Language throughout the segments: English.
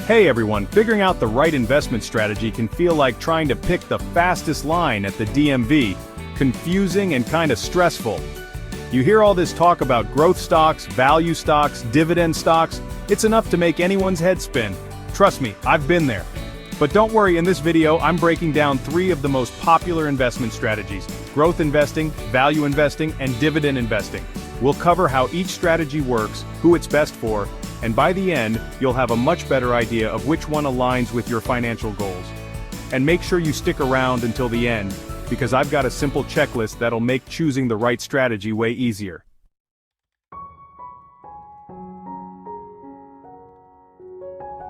Hey everyone, figuring out the right investment strategy can feel like trying to pick the fastest line at the DMV, confusing and kinda stressful. You hear all this talk about growth stocks, value stocks, dividend stocks, it's enough to make anyone's head spin. Trust me, I've been there. But don't worry, in this video I'm breaking down 3 of the most popular investment strategies: growth investing, value investing, and dividend investing. We'll cover how each strategy works, who it's best for, and by the end, you'll have a much better idea of which one aligns with your financial goals. And make sure you stick around until the end, because I've got a simple checklist that'll make choosing the right strategy way easier.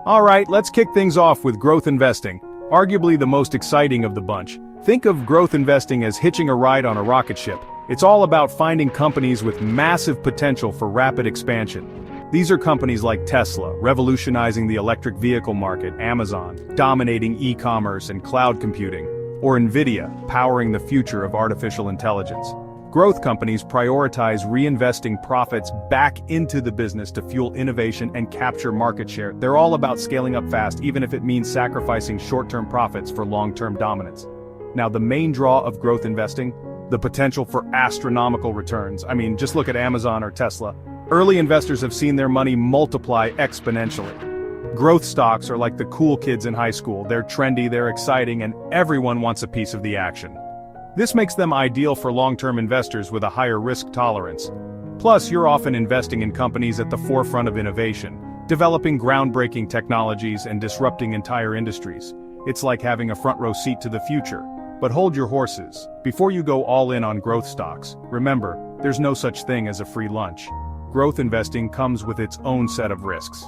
Alright, let's kick things off with growth investing, arguably the most exciting of the bunch. Think of growth investing as hitching a ride on a rocket ship. It's all about finding companies with massive potential for rapid expansion. These are companies like Tesla, revolutionizing the electric vehicle market, Amazon, dominating e-commerce and cloud computing, or Nvidia, powering the future of artificial intelligence. Growth companies prioritize reinvesting profits back into the business to fuel innovation and capture market share. They're all about scaling up fast, even if it means sacrificing short-term profits for long-term dominance. Now, the main draw of growth investing? The potential for astronomical returns. I mean, just look at Amazon or Tesla. Early investors have seen their money multiply exponentially. Growth stocks are like the cool kids in high school. They're trendy, they're exciting, and everyone wants a piece of the action. This makes them ideal for long-term investors with a higher risk tolerance. Plus, you're often investing in companies at the forefront of innovation, developing groundbreaking technologies and disrupting entire industries. It's like having a front-row seat to the future. But hold your horses. Before you go all in on growth stocks, remember, there's no such thing as a free lunch. Growth investing comes with its own set of risks.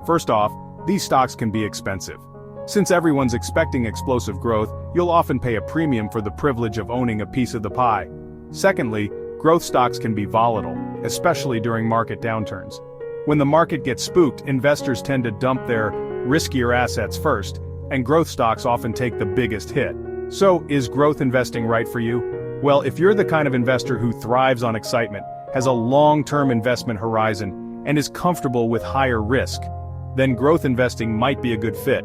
First off, these stocks can be expensive. Since everyone's expecting explosive growth, you'll often pay a premium for the privilege of owning a piece of the pie. Secondly, growth stocks can be volatile, especially during market downturns. When the market gets spooked, investors tend to dump their riskier assets first, and growth stocks often take the biggest hit. So, is growth investing right for you? Well, if you're the kind of investor who thrives on excitement, has a long-term investment horizon, and is comfortable with higher risk, then growth investing might be a good fit.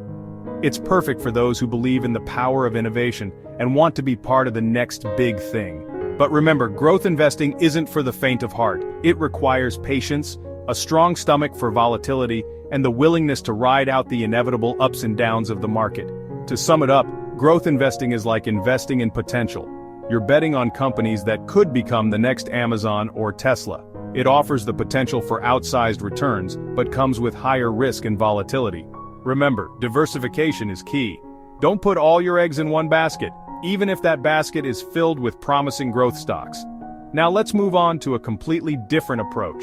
It's perfect for those who believe in the power of innovation and want to be part of the next big thing. But remember, growth investing isn't for the faint of heart. It requires patience, a strong stomach for volatility, and the willingness to ride out the inevitable ups and downs of the market. To sum it up, growth investing is like investing in potential. You're betting on companies that could become the next Amazon or Tesla. It offers the potential for outsized returns, but comes with higher risk and volatility. Remember, diversification is key. Don't put all your eggs in one basket, even if that basket is filled with promising growth stocks. Now let's move on to a completely different approach.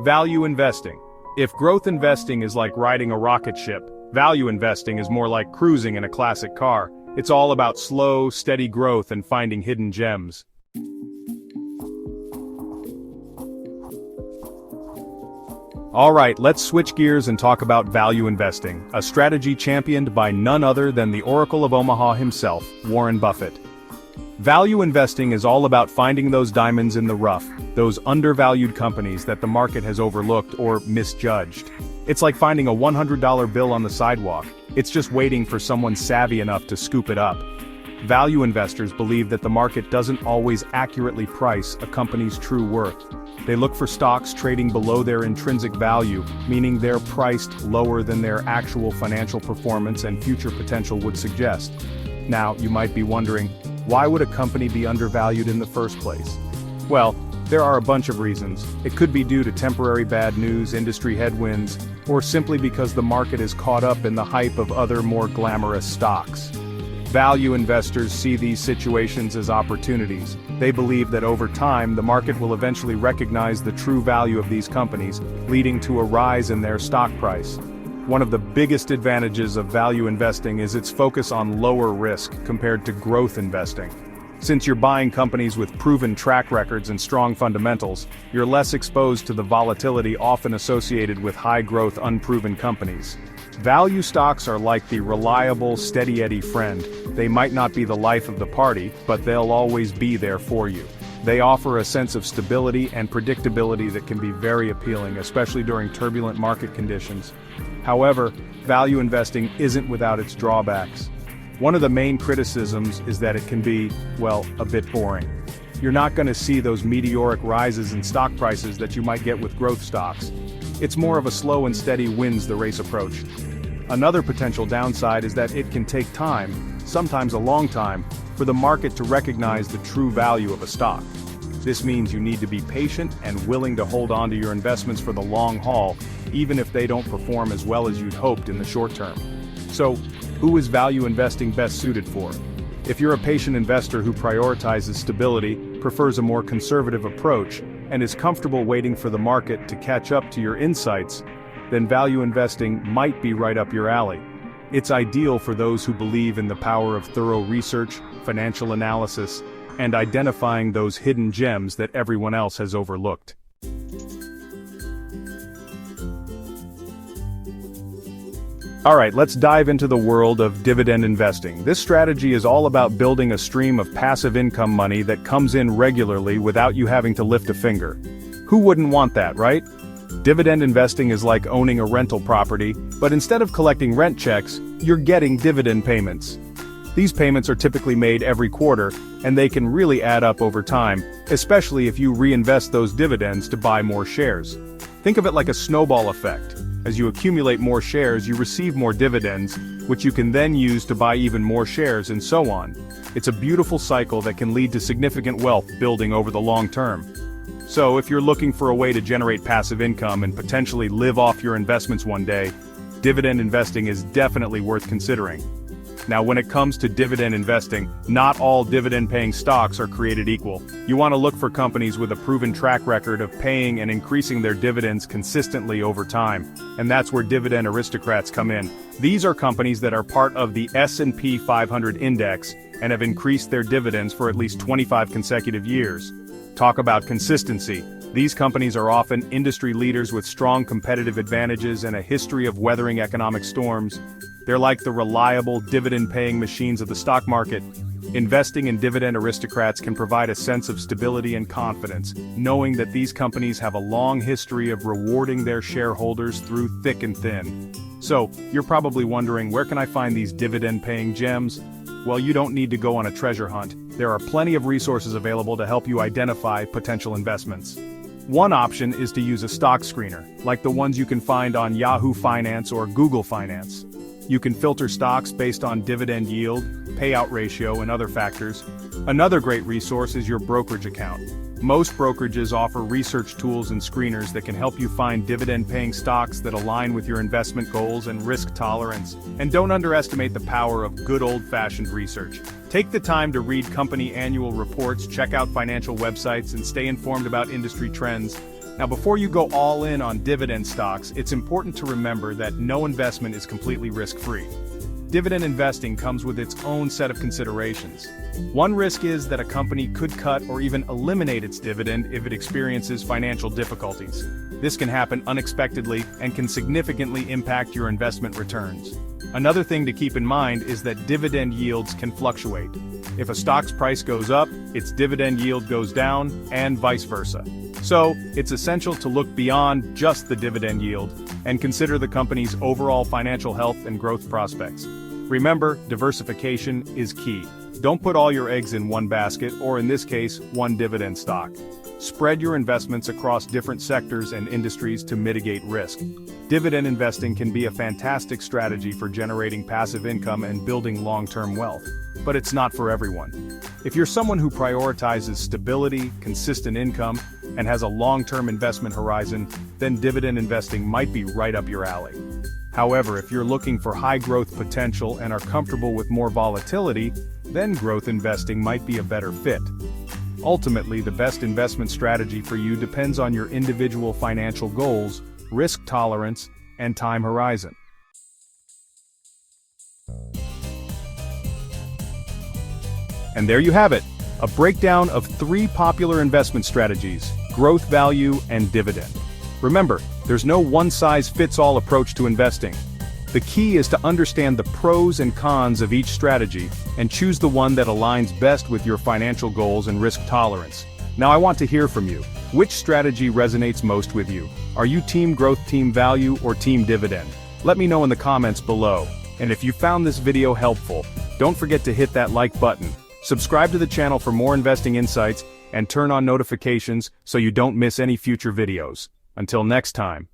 Value investing. If growth investing is like riding a rocket ship, value investing is more like cruising in a classic car. It's all about slow, steady growth and finding hidden gems. Alright, let's switch gears and talk about value investing, a strategy championed by none other than the Oracle of Omaha himself, Warren Buffett. Value investing is all about finding those diamonds in the rough, those undervalued companies that the market has overlooked or misjudged. It's like finding a $100 bill on the sidewalk. It's just waiting for someone savvy enough to scoop it up. Value investors believe that the market doesn't always accurately price a company's true worth. They look for stocks trading below their intrinsic value, meaning they're priced lower than their actual financial performance and future potential would suggest. Now, you might be wondering, why would a company be undervalued in the first place? Well, there are a bunch of reasons. It could be due to temporary bad news, industry headwinds, or simply because the market is caught up in the hype of other more glamorous stocks. Value investors see these situations as opportunities. They believe that over time, the market will eventually recognize the true value of these companies, leading to a rise in their stock price. One of the biggest advantages of value investing is its focus on lower risk compared to growth investing. Since you're buying companies with proven track records and strong fundamentals, you're less exposed to the volatility often associated with high-growth unproven companies. Value stocks are like the reliable, steady Eddie friend. They might not be the life of the party, but they'll always be there for you. They offer a sense of stability and predictability that can be very appealing, especially during turbulent market conditions. However, value investing isn't without its drawbacks. One of the main criticisms is that it can be, well, a bit boring. You're not going to see those meteoric rises in stock prices that you might get with growth stocks. It's more of a slow and steady wins the race approach. Another potential downside is that it can take time, sometimes a long time, for the market to recognize the true value of a stock. This means you need to be patient and willing to hold on to your investments for the long haul, even if they don't perform as well as you'd hoped in the short term. So, who is value investing best suited for? If you're a patient investor who prioritizes stability, prefers a more conservative approach, and is comfortable waiting for the market to catch up to your insights, then value investing might be right up your alley. It's ideal for those who believe in the power of thorough research, financial analysis, and identifying those hidden gems that everyone else has overlooked. Alright, let's dive into the world of dividend investing. This strategy is all about building a stream of passive income money that comes in regularly without you having to lift a finger. Who wouldn't want that, right? Dividend investing is like owning a rental property, but instead of collecting rent checks, you're getting dividend payments. These payments are typically made every quarter, and they can really add up over time, especially if you reinvest those dividends to buy more shares. Think of it like a snowball effect. As you accumulate more shares, you receive more dividends, which you can then use to buy even more shares and so on. It's a beautiful cycle that can lead to significant wealth building over the long term. So if you're looking for a way to generate passive income and potentially live off your investments one day, dividend investing is definitely worth considering. Now, when it comes to dividend investing, not all dividend-paying stocks are created equal. You want to look for companies with a proven track record of paying and increasing their dividends consistently over time, and that's where dividend aristocrats come in. These are companies that are part of the S&P 500 index and have increased their dividends for at least 25 consecutive years. Talk about consistency. These companies are often industry leaders with strong competitive advantages and a history of weathering economic storms. They're like the reliable, dividend-paying machines of the stock market. Investing in dividend aristocrats can provide a sense of stability and confidence, knowing that these companies have a long history of rewarding their shareholders through thick and thin. So, you're probably wondering, where can I find these dividend-paying gems? Well, you don't need to go on a treasure hunt. There are plenty of resources available to help you identify potential investments. One option is to use a stock screener, like the ones you can find on Yahoo Finance or Google Finance. You can filter stocks based on dividend yield, payout ratio, and other factors. Another great resource is your brokerage account. Most brokerages offer research tools and screeners that can help you find dividend-paying stocks that align with your investment goals and risk tolerance. And don't underestimate the power of good old-fashioned research. Take the time to read company annual reports, check out financial websites, and stay informed about industry trends. Now, before you go all in on dividend stocks, it's important to remember that no investment is completely risk-free. Dividend investing comes with its own set of considerations. One risk is that a company could cut or even eliminate its dividend if it experiences financial difficulties. This can happen unexpectedly and can significantly impact your investment returns. Another thing to keep in mind is that dividend yields can fluctuate. If a stock's price goes up, its dividend yield goes down, and vice versa. So, it's essential to look beyond just the dividend yield and consider the company's overall financial health and growth prospects. Remember, diversification is key. Don't put all your eggs in one basket, or in this case, one dividend stock. Spread your investments across different sectors and industries to mitigate risk. Dividend investing can be a fantastic strategy for generating passive income and building long-term wealth. But it's not for everyone. If you're someone who prioritizes stability, consistent income, and has a long-term investment horizon, then dividend investing might be right up your alley. However, if you're looking for high growth potential and are comfortable with more volatility, then growth investing might be a better fit. Ultimately, the best investment strategy for you depends on your individual financial goals, risk tolerance, and time horizon. And there you have it, a breakdown of 3 popular investment strategies: growth, value, and dividend. Remember, there's no one-size-fits-all approach to investing. The key is to understand the pros and cons of each strategy and choose the one that aligns best with your financial goals and risk tolerance. Now I want to hear from you. Which strategy resonates most with you? Are you Team Growth, Team Value, or Team Dividend? Let me know in the comments below. And if you found this video helpful, don't forget to hit that like button, subscribe to the channel for more investing insights, and turn on notifications so you don't miss any future videos. Until next time.